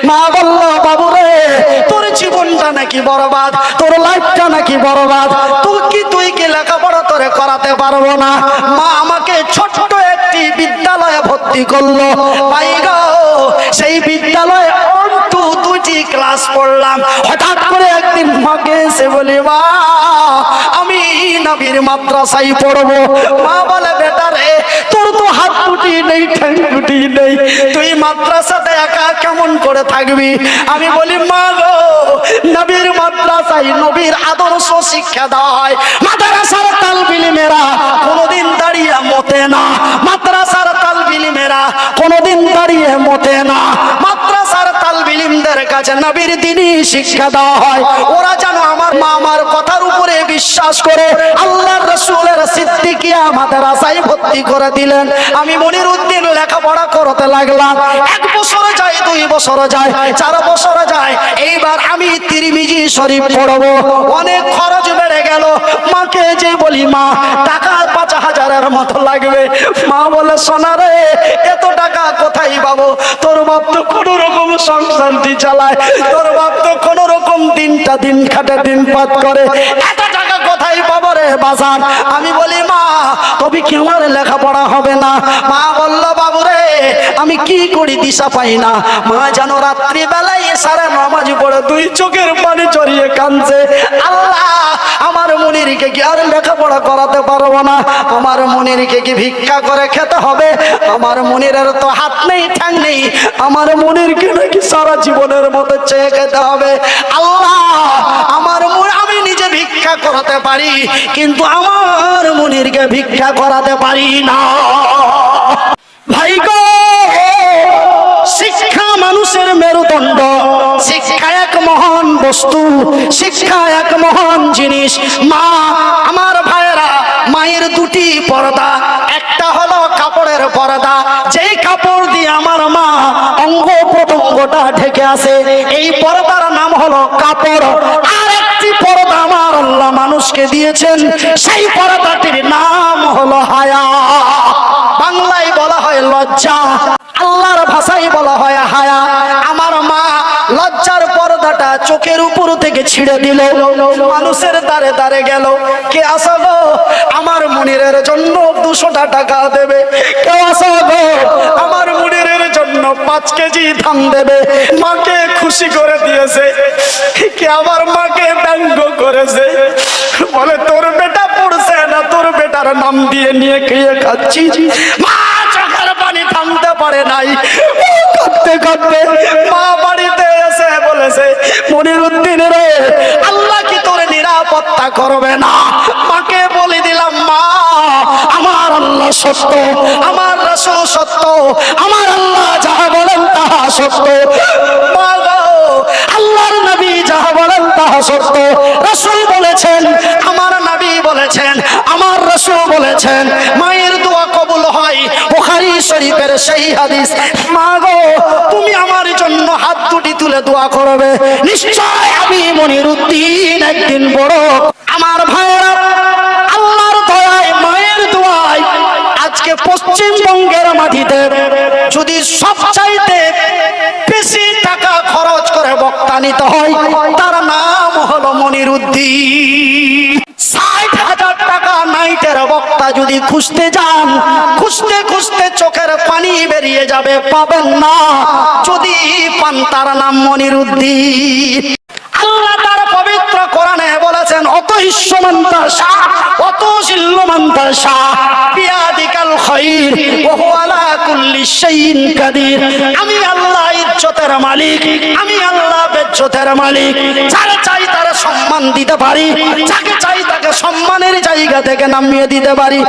মা বলল, বাবু রে, তোর জীবনটা নাকি বরবাদ, তোর লাইফটা নাকি বরবাদ, তুই কি লেখাপড়া তোরে করাতে পারবো না। মা আমাকে ছোট্ট একটি বিদ্যালয়ে ভর্তি করলো। ভাই গো, সেই বিদ্যালয়ে দুটি ক্লাস পড়লাম। হঠাৎ করে একদিন মাকে এসে বলি, মা আমি নবীর মাদ্রাসায় পড়বো। মা বলে, বেটা রে, তোর তো হাত দুটি নেই, ঠ্যাং দুটি নেই, তুই মাদ্রাসাতে একা কেমন করে থাকবি? আমি বলি, মা গো, নবীর মাদ্রাসায় নবীর আদর্শ শিক্ষা দেওয়া হয়। মাদ্রাসার তালবিলিমেরা কোনোদিন দাঁড়িয়ে মতে না, মাদ্রাসার তালবিলিমেরা কোনোদিন দাঁড়িয়ে মতে না। মাদ্রাসার তালবিলিমদের কাছে নবীর দ্বীনি শিক্ষা দেওয়া হয়। ওরা যেন আমার মা আমার কথার উপরে বিশ্বাস করে আল্লাহর রাসূলের সিদ্দিকিয়া মাদ্রাসায় ভর্তি করে দিলেন। আমি মনিরউদ্দিন লেখাপড়া করতে লাগলাম। 1 বছর যায়, 2 বছর যায়, 4 বছর যায়। এইবার আমি তিরমিজি শরীফ পড়বো। অনেক খরচ বেড়ে গেল। মাকে যে বলি, মা টাকা 5,000-এর মতো লাগবে। মা বলে, সোনা রে, এত টাকা কোথায় পাবো? তোর বাপ তো কোনো রকম সংসারটি চালায়, তোর বাপ তো কোনো রকম দিনটা দিন খাটে, দিন পাত করে, এত টাকা কোথায় পাবো রে বাজার? আমি বলি, মা তবে কি আমার লেখাপড়া হবে না? মা বলল, বাবু রে, আমি কি করি দিশা পাই না। মা যেন রাত্রি বেলায় সারা নামাজ পড়ে 2 চোখের পানি চড়িয়ে কাঁদছে, আল্লাহ আমার মনিরকে কি আর লেখাপড়া করাতে পারবো না? আমার মনিরকে কি ভিক্ষা করে খেতে হবে? আমার মনিরের তো হাত নেই, ঠ্যাং নেই, আমার মনিরকে নাকি সারা জীবনের মতো চেয়ে খেতে হবে। আল্লাহ আমি নিজে ভিক্ষা করাতে পারি, কিন্তু আমার মনিরকে ভিক্ষা করাতে পারি না। ভাই গো, শিক্ষা মানুষের মেরুদণ্ড, শিক্ষা এক মহান বস্তু, শিক্ষা এক মহান জিনিস। মা আমার ভাইয়েরা, মায়ের 2টি পর্দা, একটা হলো কাপড়ের পর্দা, যেই কাপড় দিয়ে আমার মা অঙ্গ প্রত্যঙ্গটা ঢেকে আছে, এই পর্দার নাম হলো কাপড়। আর একটি পর্দা আমার আল্লাহ মানুষকে দিয়েছেন, সেই পর্দাটির নাম হলো হায়া। বাংলায় বলা হয় লজ্জা, আল্লাহর ভাষায় বলা হয় হায়া। আমার মা লজ্জার পর্দাটা চোখের উপর থেকে ছিঁড়ে দিল, মানুষের দ্বারে দ্বারে গেল, কে আসলো আমার মনিরের জন্য 200 টাকা দেবে, কেউ আসলো আমার মনিরের জন্য 5 কেজি ধান দেবে। মাকে খুশি করে দিয়েছে, কে আমার মাকে ব্যঙ্গ করেছে, বলে তোর বেটা পড়ছে না, তোর বেটার নাম দিয়ে নিয়ে খেয়ে খাচ্ছি। মা চোখের পানি থামতে পারে নাই, কাঁদতে কাঁদতে মা বাড়িতে এসে বলেছে, মনিরউদ্দিন রে, আল্লাহ কি তোর নিরাপত্তা করবে না? মাকে বলে দিলাম, মা আমার আল্লাহ সত্য, আমার রাসূল সত্য, আমার আল্লাহ যাহা বলেন তাহা সত্য। মা গো, আল্লাহর নবী যাহা বলেন তাহা সত্য। রাসূল বলেছেন, আমার নবী বলেছেন, আমার রাসূল বলেছেন, মায়ের দোয়া কবুল হয়, বুখারী শরীফের সেই হাদিস। মা গো, তুমি আমার জন্য হাত দুটি তুলে দোয়া করবে, নিশ্চয় আমি মনিরউদ্দিন একদিন বড়। আমার ভাইয়েরা, আল্লাহর দয়ায়, মায়ের দোয়ায় আজকে পশ্চিমবঙ্গের মাটিতে যদি সবচাইতে বেশি টাকা খরচ করে বক্তা নিতে হয়, তার নাম হলো মনিরউদ্দিন। 60,000 টাকা নাইটের বক্তা যদি খুঁজতে যান, খুঁজতে খুঁজতে চোখের পানি বেরিয়ে যাবে, পাবেন না। যদি পান, তার নাম মনিরউদ্দিন। আল্লাহ তার পবিত্র কোরআনে বলেছেন, অত ইশ্বমন্তা শাহ, অত জিল্লমন্তা শাহ, বিয়াদিকাল খায়র ওয়া হুয়া আলা কুল্লি শাইইন কাদির। আমি আল্লাহ ইজ্জতের মালিক, আমি আল্লাহ বেজ্জতের মালিক। যার চাই তার সম্মান দিতে পারি, যাকে চাই তাকে সম্মানের জায়গা থেকে নামিয়ে দিতে পারি।